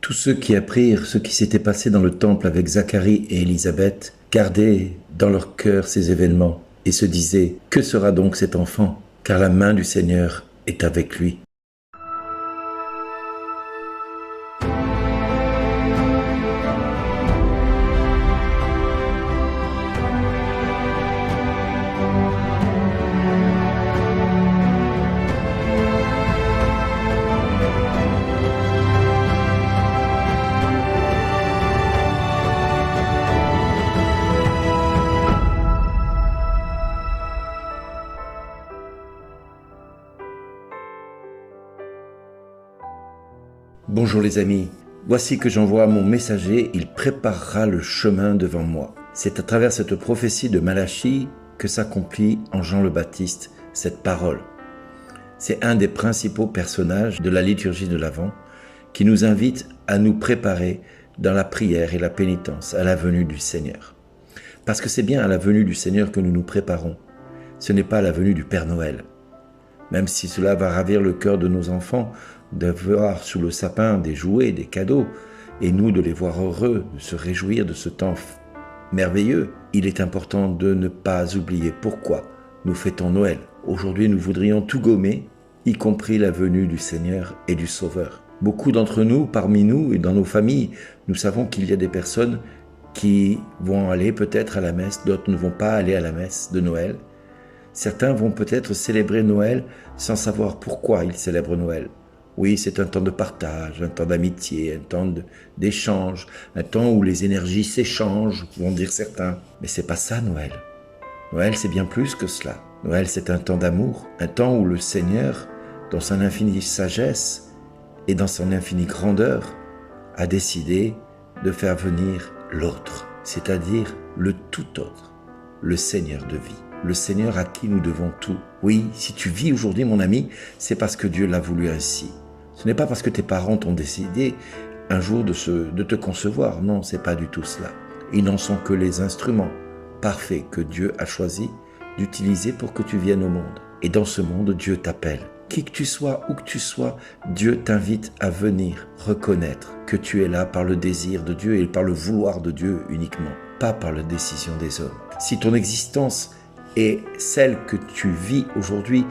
Tous ceux qui apprirent ce qui s'était passé dans le temple avec Zacharie et Élisabeth gardaient dans leur cœur ces événements et se disaient « Que sera donc cet enfant ? Car la main du Seigneur est avec lui. » Bonjour les amis, voici que j'envoie mon messager, il préparera le chemin devant moi. C'est à travers cette prophétie de Malachie que s'accomplit en Jean le Baptiste cette parole. C'est un des principaux personnages de la liturgie de l'Avent qui nous invite à nous préparer dans la prière et la pénitence à la venue du Seigneur. Parce que c'est bien à la venue du Seigneur que nous nous préparons, ce n'est pas à la venue du Père Noël. Même si cela va ravir le cœur de nos enfants, de voir sous le sapin des jouets, des cadeaux, et nous de les voir heureux, de se réjouir de ce temps merveilleux, il est important de ne pas oublier pourquoi nous fêtons Noël. Aujourd'hui, nous voudrions tout gommer, y compris la venue du Seigneur et du Sauveur. Beaucoup d'entre nous, parmi nous et dans nos familles, nous savons qu'il y a des personnes qui vont aller peut-être à la messe, d'autres ne vont pas aller à la messe de Noël. Certains vont peut-être célébrer Noël sans savoir pourquoi ils célèbrent Noël. Oui, c'est un temps de partage, un temps d'amitié, un temps d'échange, un temps où les énergies s'échangent, vont dire certains. Mais c'est pas ça Noël. Noël, c'est bien plus que cela. Noël, c'est un temps d'amour, un temps où le Seigneur, dans son infinie sagesse et dans son infinie grandeur, a décidé de faire venir l'autre, c'est-à-dire le tout autre, le Seigneur de vie. Le Seigneur à qui nous devons tout. Oui, si tu vis aujourd'hui, mon ami, c'est parce que Dieu l'a voulu ainsi. Ce n'est pas parce que tes parents t'ont décidé un jour de te concevoir. Non, c'est pas du tout cela. Ils n'en sont que les instruments parfaits que Dieu a choisi d'utiliser pour que tu viennes au monde. Et dans ce monde, Dieu t'appelle. Qui que tu sois, où que tu sois, Dieu t'invite à venir reconnaître que tu es là par le désir de Dieu et par le vouloir de Dieu uniquement, pas par la décision des hommes. Si ton existence et celle que tu vis aujourd'hui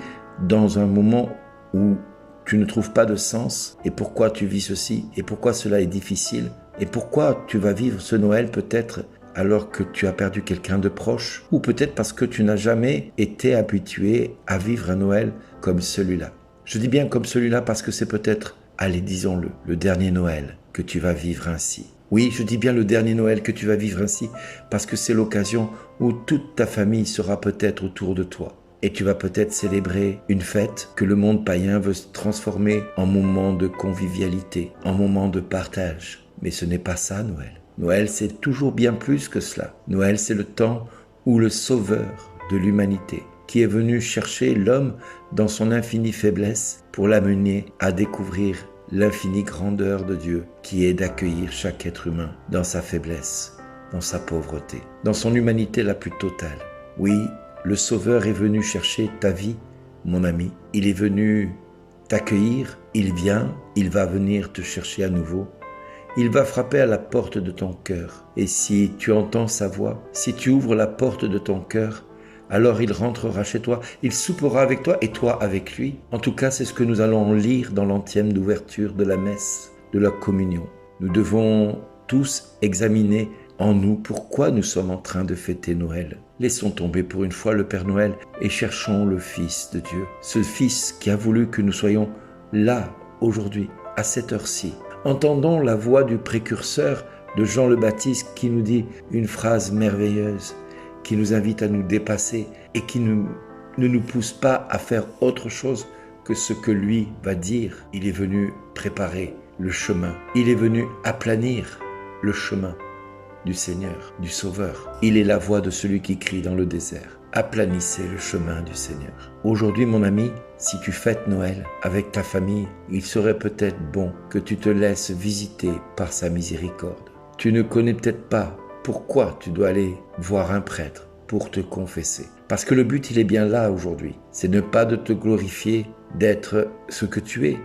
dans un moment où tu ne trouves pas de sens, et pourquoi tu vis ceci, et pourquoi cela est difficile, et pourquoi tu vas vivre ce Noël peut-être alors que tu as perdu quelqu'un de proche, ou peut-être parce que tu n'as jamais été habitué à vivre un Noël comme celui-là. Je dis bien comme celui-là parce que c'est peut-être, allez disons-le, le dernier Noël que tu vas vivre ainsi. Oui, je dis bien le dernier Noël que tu vas vivre ainsi, parce que c'est l'occasion où toute ta famille sera peut-être autour de toi. Et tu vas peut-être célébrer une fête que le monde païen veut transformer en moment de convivialité, en moment de partage. Mais ce n'est pas ça Noël. Noël, c'est toujours bien plus que cela. Noël, c'est le temps où le Sauveur de l'humanité, qui est venu chercher l'homme dans son infinie faiblesse pour l'amener à découvrir l'infinie grandeur de Dieu qui est d'accueillir chaque être humain dans sa faiblesse, dans sa pauvreté, dans son humanité la plus totale. Oui, le Sauveur est venu chercher ta vie, mon ami. Il est venu t'accueillir, il vient, il va venir te chercher à nouveau. Il va frapper à la porte de ton cœur. Et si tu entends sa voix, si tu ouvres la porte de ton cœur, alors il rentrera chez toi, il soupera avec toi et toi avec lui. En tout cas, c'est ce que nous allons lire dans l'antième d'ouverture de la messe, de la communion. Nous devons tous examiner en nous pourquoi nous sommes en train de fêter Noël. Laissons tomber pour une fois le Père Noël et cherchons le Fils de Dieu. Ce Fils qui a voulu que nous soyons là, aujourd'hui, à cette heure-ci. Entendons la voix du précurseur de Jean le Baptiste qui nous dit une phrase merveilleuse, qui nous invite à nous dépasser et qui ne nous pousse pas à faire autre chose que ce que lui va dire. Il est venu préparer le chemin. Il est venu aplanir le chemin du Seigneur, du Sauveur. Il est la voix de celui qui crie dans le désert. Aplanissez le chemin du Seigneur. Aujourd'hui, mon ami, si tu fêtes Noël avec ta famille, il serait peut-être bon que tu te laisses visiter par sa miséricorde. Tu ne connais peut-être pas pourquoi tu dois aller voir un prêtre pour te confesser. Parce que le but, il est bien là aujourd'hui. C'est ne pas de te glorifier, d'être ce que tu es,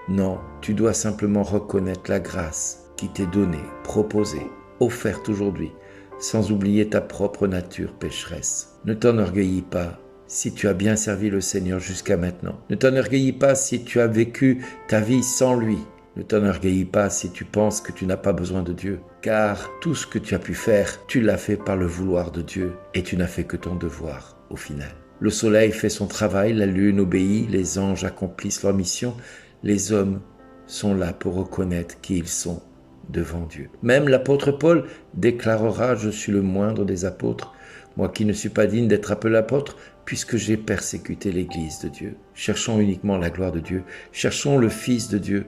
Non, tu dois simplement reconnaître la grâce qui t'est donnée, proposée, offerte aujourd'hui, sans oublier ta propre nature pécheresse. Ne t'enorgueillis pas si tu as bien servi le Seigneur jusqu'à maintenant. Ne t'enorgueillis pas si tu as vécu ta vie sans lui. Ne t'enorgueillis pas si tu penses que tu n'as pas besoin de Dieu, car tout ce que tu as pu faire, tu l'as fait par le vouloir de Dieu et tu n'as fait que ton devoir au final. Le soleil fait son travail, la lune obéit, les anges accomplissent leur mission, les hommes sont là pour reconnaître qui ils sont devant Dieu. Même l'apôtre Paul déclarera « Je suis le moindre des apôtres, moi qui ne suis pas digne d'être appelé apôtre, puisque j'ai persécuté l'Église de Dieu. » Cherchons uniquement la gloire de Dieu, cherchons le Fils de Dieu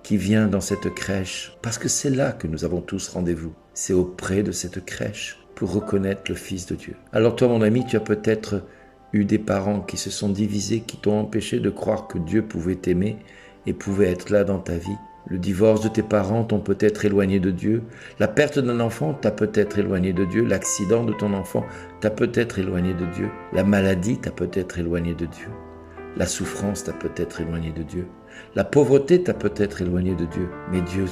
qui vient dans cette crèche, parce que c'est là que nous avons tous rendez-vous. C'est auprès de cette crèche pour reconnaître le Fils de Dieu. Alors toi, mon ami, tu as peut-être eu des parents qui se sont divisés, qui t'ont empêché de croire que Dieu pouvait t'aimer et pouvait être là dans ta vie. Le divorce de tes parents t'ont peut-être éloigné de Dieu. La perte d'un enfant t'a peut-être éloigné de Dieu. L'accident de ton enfant t'a peut-être éloigné de Dieu. La maladie t'a peut-être éloigné de Dieu. La souffrance t'a peut-être éloigné de Dieu. La pauvreté t'a peut-être éloigné de Dieu. Mais Dieu,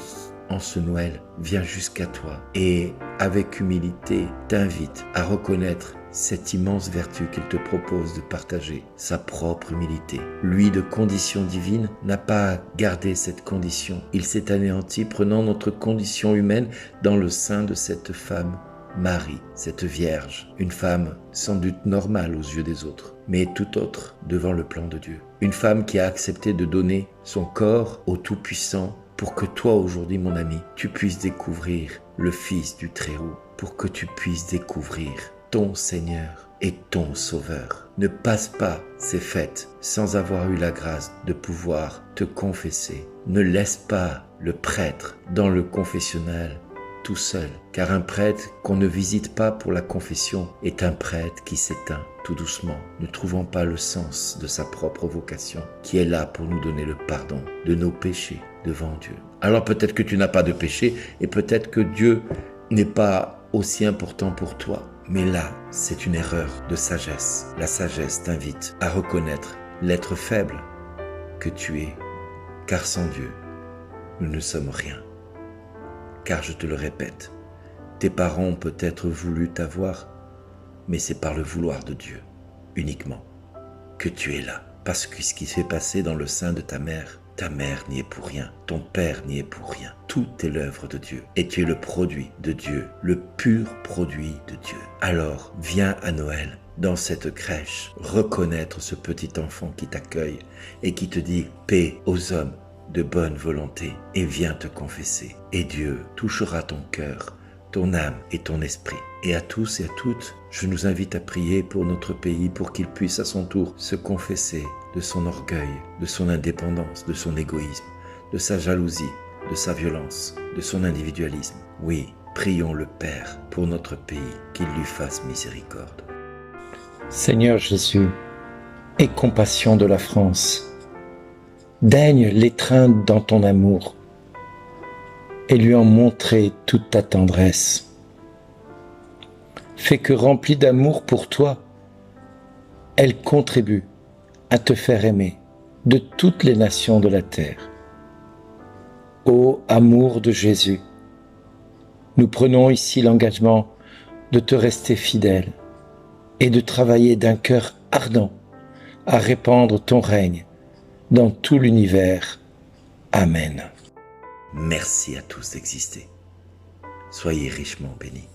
en ce Noël, vient jusqu'à toi et, avec humilité, t'invite à reconnaître cette immense vertu qu'il te propose de partager, sa propre humilité. Lui, de condition divine, n'a pas gardé cette condition. Il s'est anéanti, prenant notre condition humaine dans le sein de cette femme, Marie, cette Vierge, une femme sans doute normale aux yeux des autres, mais tout autre devant le plan de Dieu. Une femme qui a accepté de donner son corps au Tout-Puissant pour que toi aujourd'hui, mon ami, tu puisses découvrir le Fils du Très-Haut, pour que tu puisses découvrir ton Seigneur et ton Sauveur. Ne passe pas ces fêtes sans avoir eu la grâce de pouvoir te confesser. Ne laisse pas le prêtre dans le confessionnal tout seul, car un prêtre qu'on ne visite pas pour la confession est un prêtre qui s'éteint tout doucement, ne trouvant pas le sens de sa propre vocation, qui est là pour nous donner le pardon de nos péchés devant Dieu. Alors peut-être que tu n'as pas de péché et peut-être que Dieu n'est pas aussi important pour toi. Mais là, c'est une erreur de sagesse. La sagesse t'invite à reconnaître l'être faible que tu es, car sans Dieu, nous ne sommes rien. Car je te le répète, tes parents ont peut-être voulu t'avoir, mais c'est par le vouloir de Dieu, uniquement, que tu es là. Parce que ce qui s'est passé dans le sein de ta mère n'y est pour rien, ton père n'y est pour rien. Tout est l'œuvre de Dieu et tu es le produit de Dieu, le pur produit de Dieu. Alors, viens à Noël, dans cette crèche, reconnaître ce petit enfant qui t'accueille et qui te dit « paix aux hommes de bonne volonté » et viens te confesser. Et Dieu touchera ton cœur, ton âme et ton esprit. Et à tous et à toutes, je nous invite à prier pour notre pays, pour qu'il puisse à son tour se confesser de son orgueil, de son indépendance, de son égoïsme, de sa jalousie, de sa violence, de son individualisme. Oui, prions le Père pour notre pays, qu'il lui fasse miséricorde. Seigneur Jésus, aie compassion de la France. Daigne l'étreindre dans ton amour et lui en montrer toute ta tendresse. Fais que, remplie d'amour pour toi, elle contribue à te faire aimer de toutes les nations de la terre. Ô amour de Jésus, nous prenons ici l'engagement de te rester fidèle et de travailler d'un cœur ardent à répandre ton règne dans tout l'univers. Amen. Merci à tous d'exister. Soyez richement bénis.